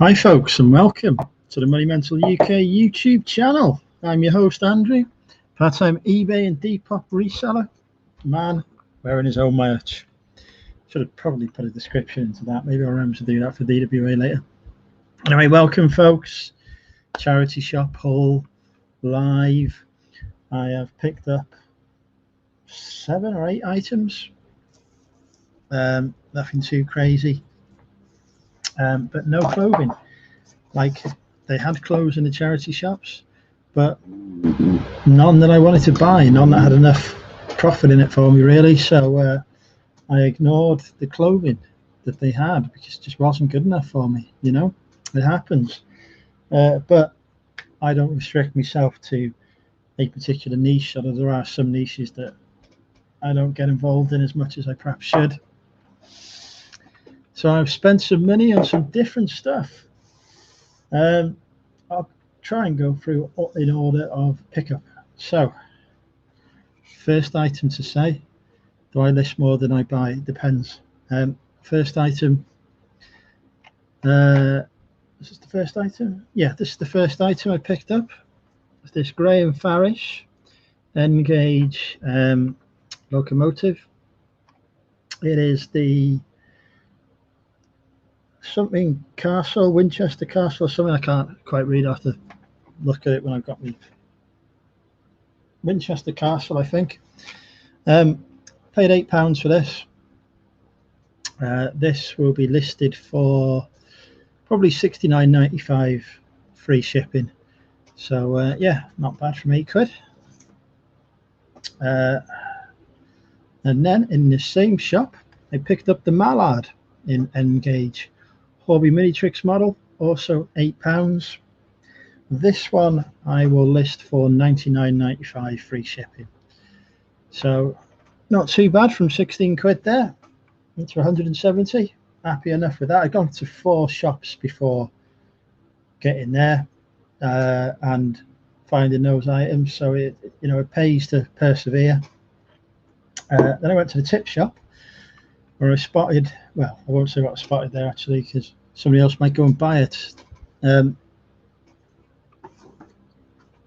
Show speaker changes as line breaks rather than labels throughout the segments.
Hi folks, and welcome to the Money Mental UK YouTube channel. I'm your host Andrew, part-time eBay and Depop reseller, man wearing his own merch. Should have probably put a description into that. Maybe I'll remember to do that for DWA later. Anyway, welcome folks. Charity shop haul live. I have picked up 7 or 8 items. Nothing too crazy. But no clothing. Like, they had clothes in the charity shops, but none that I wanted to buy, none that had enough profit in it for me really. So I ignored the clothing that they had because it just wasn't good enough for me. You know, it happens. But I don't restrict myself to a particular niche, although there are some niches that I don't get involved in as much as I perhaps should. So I've spent some money on some different stuff. I'll try and go through in order of pickup. So, first item to say, do I list more than I buy? It depends. First item, is this the first item? Yeah, this is the first item I picked up. It's this Graham Farish N-Gauge locomotive. It is the something Castle, Winchester Castle, or something. I can't quite read. I have to look at it when I've got me. Winchester Castle, I think. Paid £8 for this. This will be listed for probably £69.95 free shipping. So yeah, not bad from £8. And then in the same shop, I picked up the Mallard in N-Gauge. Hobby Mini Tricks model, also £8. This one I will list for £99.95 free shipping. So not too bad from £16 there into 170. Happy enough with that. I've gone to 4 shops before getting there and finding those items, so it pays to persevere. Then I went to the tip shop where I spotted, well, I won't say what I spotted there actually because somebody else might go and buy it. But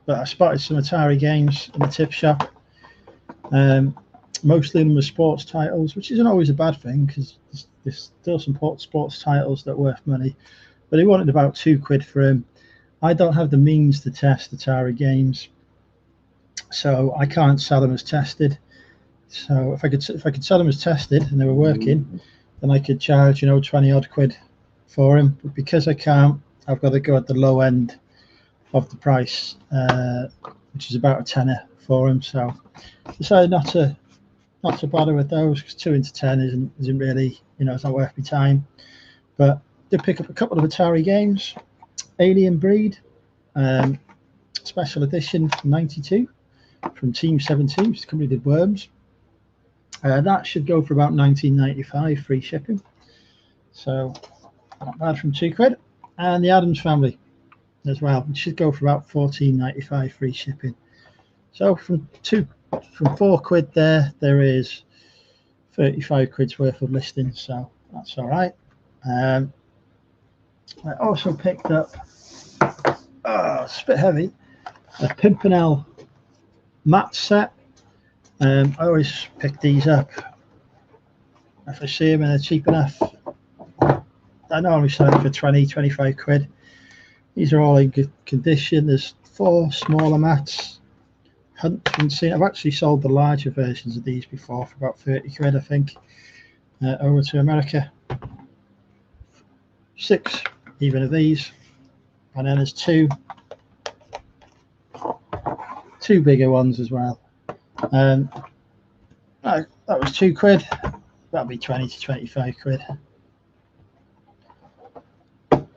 I spotted some Atari games in the tip shop. Mostly of them were sports titles, which isn't always a bad thing because there's still some sports titles that are worth money. But they wanted about £2 for him. I don't have the means to test Atari games, so I can't sell them as tested. So if I could sell them as tested and they were working, then I could charge 20 odd quid for him. But because I can't, I've got to go at the low end of the price, which is about a tenner for him. So I decided not to bother with those because 2 into 10 isn't really, it's not worth my time. But did pick up a couple of Atari games. Alien Breed, special edition from '92 from Team 17, which is the company that did Worms. That should go for about £19.95 free shipping. So not bad from £2. And the Addams Family as well, which should go for about £14.95 free shipping. So from £4 there is 35 quid's worth of listings, so that's all right. I also picked up, it's a bit heavy, a Pimpernel mat set. I always pick these up if I see them and they're cheap enough. I normally sell them for 20-25 quid. These are all in good condition. There's 4 smaller mats. I've actually sold the larger versions of these before for about 30 quid, I think, over to America. 6 even of these, and then there's 2 bigger ones as well. That was £2. That'll be 20 to 25 quid. And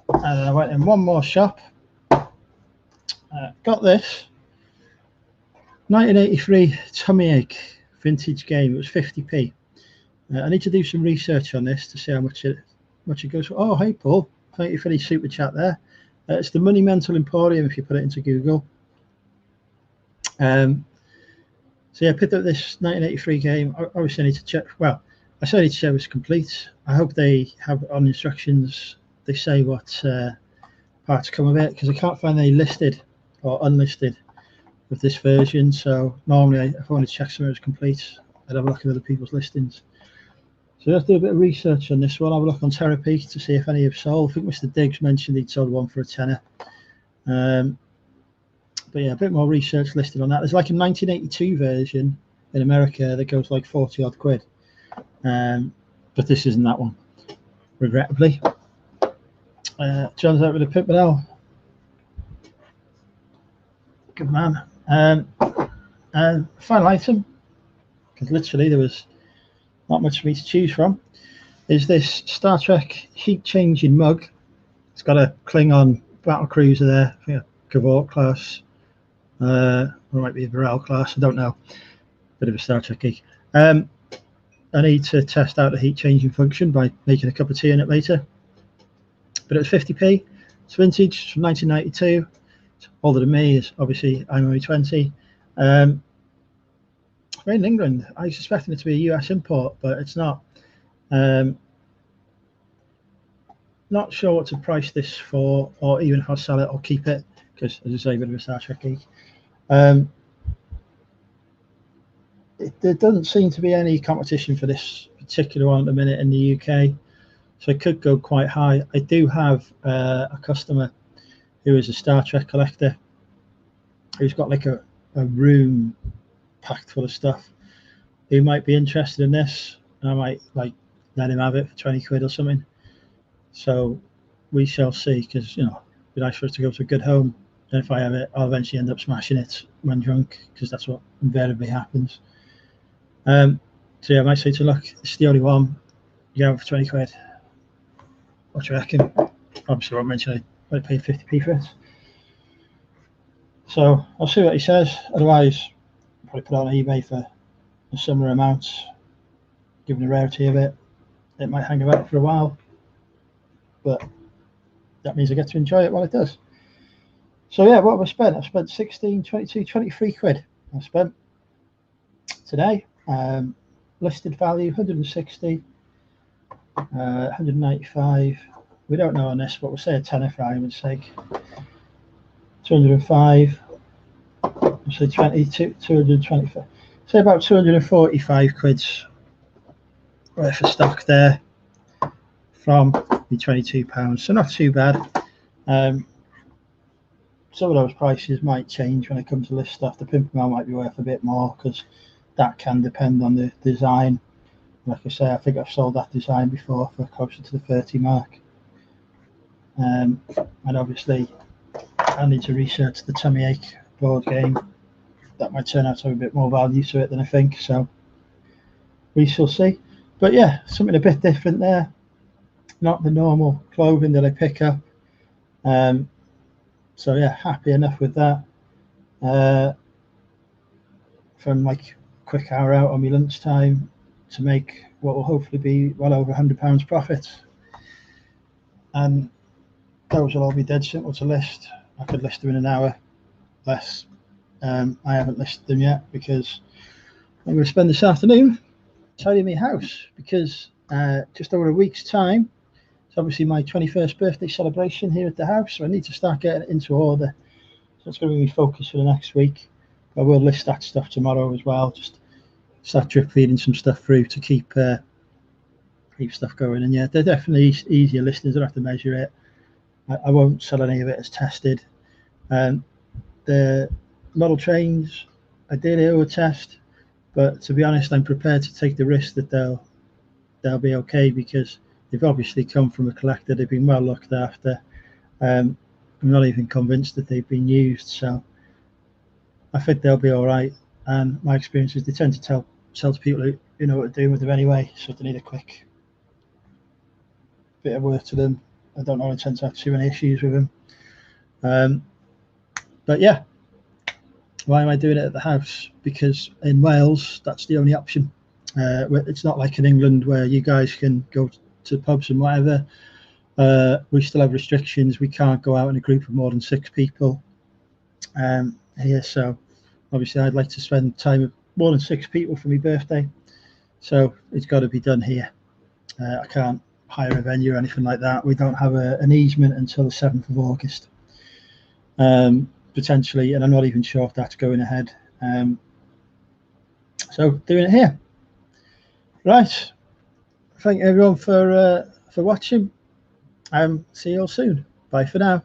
then I went in one more shop. Got this 1983 tummy ache vintage game. It was 50p. I need to do some research on this to see how much it goes for. Oh, hey Paul, thank you for the super chat there. It's the Money Mental Emporium if you put it into Google. So yeah, I picked up this 1983 game. I obviously need to check. Well, I said I need to check it was complete. I hope they have on instructions, they say what parts come of it, because I can't find any listed or unlisted with this version. So normally if I want to check something was complete, I'd have a look at other people's listings. So let's do a bit of research on this one. Have a look on Therapy to see if any have sold. I think Mr. Diggs mentioned he'd sold one for a tenner. But yeah, a bit more research listed on that. There's like a 1982 version in America that goes like 40 odd quid. But this isn't that one, regrettably. John's out with a pip now. Good man. Final item, because literally there was not much for me to choose from, is this Star Trek heat changing mug. It's got a Klingon battle cruiser there, I think a Kavort class, or it might be a Varel class, I don't know. Bit of a Star Trek geek. I need to test out the heat changing function by making a cup of tea in it later. But it was 50p. It's vintage, it's from 1992. It's older than me, is obviously I'm only 20. Made in England. I was expecting it to be a US import, but it's not. Not sure what to price this for, or even if I'll sell it or keep it, because as I say, a bit of a Star Trek geek. There doesn't seem to be any competition for this particular one at the minute in the UK, so it could go quite high. I do have a customer who is a Star Trek collector, who's got like a room packed full of stuff, who might be interested in this, and I might like let him have it for 20 quid or something. So we shall see, because you know, it'd be nice for it to go to a good home, and if I have it, I'll eventually end up smashing it when drunk, because that's what invariably happens. So yeah, I might say to look, it's the only one, you have it for 20 quid. What do you reckon? Obviously I won't mention I paid 50p for it. So I'll see what he says, otherwise I'll probably put it on eBay for a similar amount. Given the rarity of it, it might hang about for a while, but that means I get to enjoy it while it does. So yeah, what have I spent? I've spent 16, 22, 23 quid I've spent today. Listed value 160, 195. We don't know on this, but we'll say a tenner for argument's sake. 205. We'll say 225. Say about 245 quid's worth of stock there from the £22. So not too bad. Some of those prices might change when it comes to list stuff. The Pimpernel might be worth a bit more, because that can depend on the design. Like I say, I think I've sold that design before for closer to the 30 mark. And obviously I need to research the Tummy Ache board game. That might turn out to have a bit more value to it than I think, so we shall see. But yeah, something a bit different there, not the normal clothing that I pick up. So yeah, happy enough with that. From like a quick hour out on my lunchtime to make what will hopefully be well over £100 profit, and those will all be dead simple to list. I could list them in an hour less. I haven't listed them yet because I'm going to spend this afternoon tidying my house, because just over a week's time it's obviously my 21st birthday celebration here at the house, so I need to start getting it into order. So it's going to be my focus for the next week. I will list that stuff tomorrow as well, just start drip feeding some stuff through to keep stuff going. And yeah, they're definitely easier listings. I don't have to measure it. I won't sell any of it as tested. The model trains, ideally I would test, but to be honest, I'm prepared to take the risk that they'll be okay, because they've obviously come from a collector. They've been well looked after. I'm not even convinced that they've been used, so I think they'll be all right. And my experience is they tend to sell to people who know what they're doing with them anyway, so if they need a quick bit of work to them, I don't know, I tend to have too many issues with them. But yeah, why am I doing it at the house? Because in Wales, that's the only option. It's not like in England where you guys can go to pubs and whatever. We still have restrictions. We can't go out in a group of more than 6 people here. So obviously I'd like to spend time with more than 6 people for my birthday. So it's got to be done here. I can't hire a venue or anything like that. We don't have an easement until the 7th of August, potentially, and I'm not even sure if that's going ahead. So doing it here. Right. Thank everyone for watching. See you all soon. Bye for now.